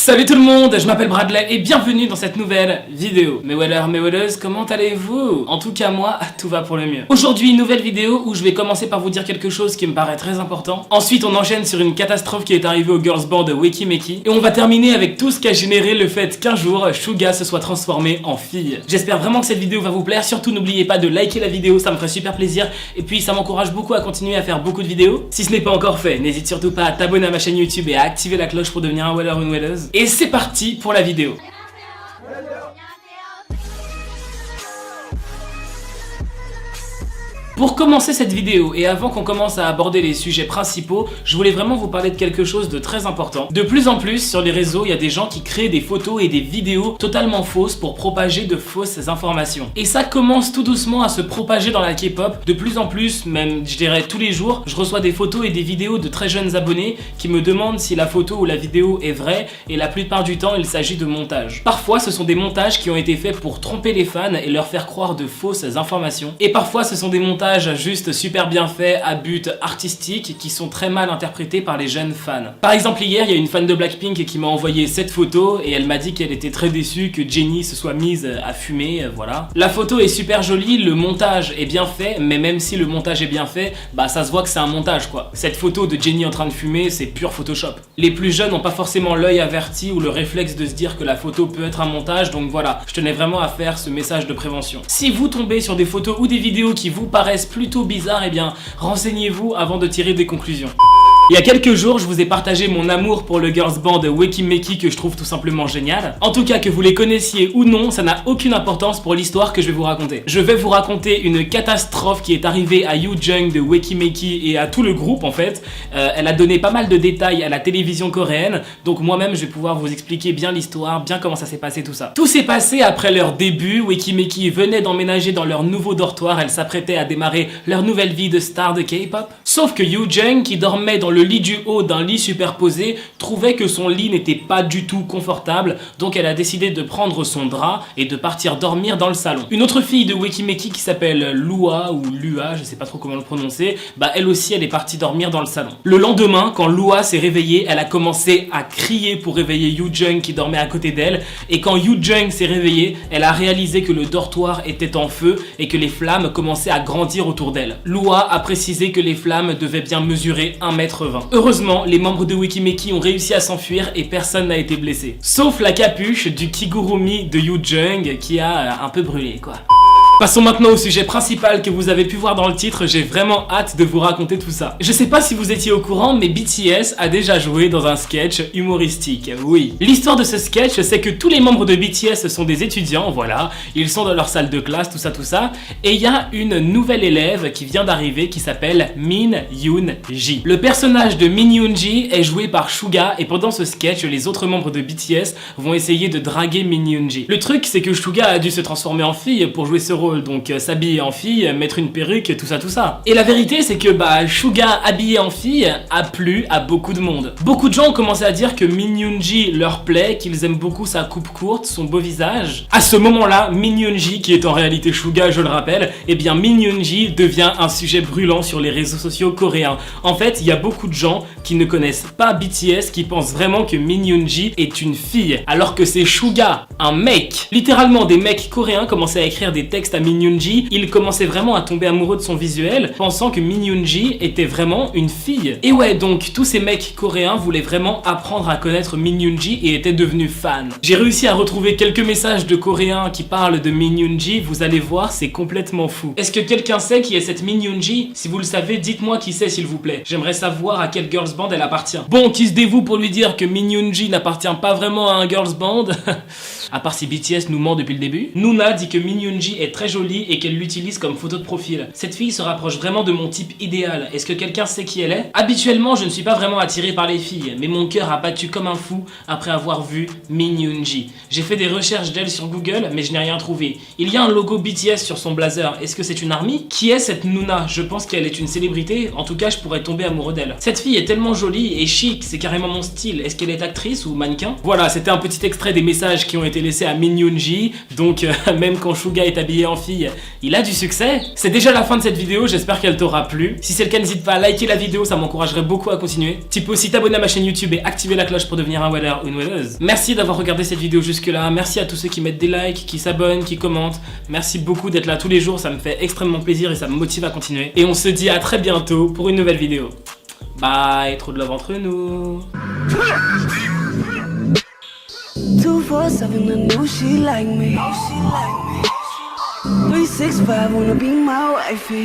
Salut tout le monde, je m'appelle Bradley et bienvenue dans cette nouvelle vidéo. Mes wellers, mes welleuses, comment allez-vous? En tout cas moi, tout va pour le mieux. Aujourd'hui, une nouvelle vidéo où je vais commencer par vous dire quelque chose qui me paraît très important. Ensuite, on enchaîne sur une catastrophe qui est arrivée au girls band Weki Meki. Et on va terminer avec tout ce qui a généré le fait qu'un jour, Suga se soit transformée en fille. J'espère vraiment que cette vidéo va vous plaire. Surtout, n'oubliez pas de liker la vidéo, ça me ferait super plaisir. Et puis, ça m'encourage beaucoup à continuer à faire beaucoup de vidéos. Si ce n'est pas encore fait, n'hésite surtout pas à t'abonner à ma chaîne YouTube et à activer la cloche pour devenir un weller ou une welleuse. Et c'est parti pour la vidéo. Pour commencer cette vidéo et avant qu'on commence à aborder les sujets principaux, je voulais vraiment vous parler de quelque chose de très important. De plus en plus sur les réseaux, il y a des gens qui créent des photos et des vidéos totalement fausses pour propager de fausses informations. Et ça commence tout doucement à se propager dans la K-pop. De plus en plus, même je dirais tous les jours, je reçois des photos et des vidéos de très jeunes abonnés qui me demandent si la photo ou la vidéo est vraie et la plupart du temps il s'agit de montage. Parfois ce sont des montages qui ont été faits pour tromper les fans et leur faire croire de fausses informations. Et parfois ce sont des montages juste super bien faits à but artistique qui sont très mal interprétés par les jeunes fans. Par exemple hier il y a une fan de Blackpink qui m'a envoyé cette photo et elle m'a dit qu'elle était très déçue que Jennie se soit mise à fumer, voilà. La photo est super jolie, le montage est bien fait, mais même si le montage est bien fait, bah ça se voit que c'est un montage quoi. Cette photo de Jennie en train de fumer, c'est pur Photoshop. Les plus jeunes n'ont pas forcément l'œil averti ou le réflexe de se dire que la photo peut être un montage, donc voilà, je tenais vraiment à faire ce message de prévention. Si vous tombez sur des photos ou des vidéos qui vous paraissent plutôt bizarres, eh bien renseignez-vous avant de tirer des conclusions. Il y a quelques jours, je vous ai partagé mon amour pour le girls band Weki Meki que je trouve tout simplement génial. En tout cas, que vous les connaissiez ou non, ça n'a aucune importance pour l'histoire que je vais vous raconter. Je vais vous raconter une catastrophe qui est arrivée à Yoo Jung de Weki Meki et à tout le groupe en fait. Elle a donné pas mal de détails à la télévision coréenne, donc moi-même je vais pouvoir vous expliquer bien l'histoire, bien comment ça s'est passé tout ça. Tout s'est passé après leur début, Weki Meki venait d'emménager dans leur nouveau dortoir, elle s'apprêtait à démarrer leur nouvelle vie de star de K-pop. Sauf que Yoo Jung, qui dormait dans le lit du haut d'un lit superposé, trouvait que son lit n'était pas du tout confortable, donc elle a décidé de prendre son drap et de partir dormir dans le salon. Une autre fille de Weki Meki qui s'appelle Lua ou Lua, je sais pas trop comment le prononcer, bah elle aussi elle est partie dormir dans le salon. Le lendemain, quand Lua s'est réveillée, elle a commencé à crier pour réveiller Yoo Jung qui dormait à côté d'elle, et quand Yoo Jung s'est réveillée, elle a réalisé que le dortoir était en feu et que les flammes commençaient à grandir autour d'elle. Lua a précisé que les flammes devaient bien mesurer 1,20 m. Heureusement, les membres de Weki Meki ont réussi à s'enfuir et personne n'a été blessé. Sauf la capuche du kigurumi de Yoo Jung qui a un peu brûlé quoi. Passons maintenant au sujet principal que vous avez pu voir dans le titre, j'ai vraiment hâte de vous raconter tout ça. Je sais pas si vous étiez au courant, mais BTS a déjà joué dans un sketch humoristique, oui. L'histoire de ce sketch, c'est que tous les membres de BTS sont des étudiants, voilà, ils sont dans leur salle de classe, tout ça, et il y a une nouvelle élève qui vient d'arriver qui s'appelle Min Yoon-ji. Le personnage de Min Yoon-ji est joué par Suga, et pendant ce sketch, les autres membres de BTS vont essayer de draguer Min Yoon-ji. Le truc, c'est que Suga a dû se transformer en fille pour jouer ce rôle, donc s'habiller en fille, mettre une perruque, tout ça. Et la vérité c'est que Suga habillé en fille a plu à beaucoup de monde. Beaucoup de gens ont commencé à dire que Min Yoon-ji leur plaît, qu'ils aiment beaucoup sa coupe courte, son beau visage. À ce moment-là, Min Yoon-ji, qui est en réalité Suga, je le rappelle, eh bien Min Yoon-ji devient un sujet brûlant sur les réseaux sociaux coréens. En fait, il y a beaucoup de gens qui ne connaissent pas BTS qui pensent vraiment que Min Yoon-ji est une fille, alors que c'est Suga, un mec. Littéralement, des mecs coréens commençaient à écrire des textes à Min Yoon-ji, il commençait vraiment à tomber amoureux de son visuel, pensant que Min Yoon-ji était vraiment une fille. Et ouais, donc tous ces mecs coréens voulaient vraiment apprendre à connaître Min Yoon-ji et étaient devenus fans. J'ai réussi à retrouver quelques messages de coréens qui parlent de Min Yoon-ji, vous allez voir, c'est complètement fou. Est-ce que quelqu'un sait qui est cette Min Yoon-ji? Si vous le savez, dites-moi qui c'est s'il vous plaît. J'aimerais savoir à quel girls band elle appartient. Bon, qui se dévoue pour lui dire que Min Yoon-ji n'appartient pas vraiment à un girls band? À part si BTS nous ment depuis le début. Nuna dit que Min Yoon-ji est très jolie et qu'elle l'utilise comme photo de profil. Cette fille se rapproche vraiment de mon type idéal. Est-ce que quelqu'un sait qui elle est? Habituellement, je ne suis pas vraiment attiré par les filles, mais mon cœur a battu comme un fou après avoir vu Min Yoon-ji. J'ai fait des recherches d'elle sur Google, mais je n'ai rien trouvé. Il y a un logo BTS sur son blazer. Est-ce que c'est une ARMY? Qui est cette Nuna? Je pense qu'elle est une célébrité. En tout cas, je pourrais tomber amoureux d'elle. Cette fille est tellement jolie et chic, c'est carrément mon style. Est-ce qu'elle est actrice ou mannequin? Voilà, c'était un petit extrait des messages qui ont été laissés à Min Yoon-ji. Donc, même quand Suga est habillé en fille, il a du succès. C'est déjà la fin de cette vidéo, j'espère qu'elle t'aura plu. Si c'est le cas, n'hésite pas à liker la vidéo, ça m'encouragerait beaucoup à continuer. Tu peux aussi t'abonner à ma chaîne YouTube et activer la cloche pour devenir un weller ou une welleuse. Merci d'avoir regardé cette vidéo jusque là, merci à tous ceux qui mettent des likes, qui s'abonnent, qui commentent. Merci beaucoup d'être là tous les jours, ça me fait extrêmement plaisir et ça me motive à continuer. Et on se dit à très bientôt pour une nouvelle vidéo. Bye, trop de love entre nous. 247, I know she like me. 365, wanna be my wifey.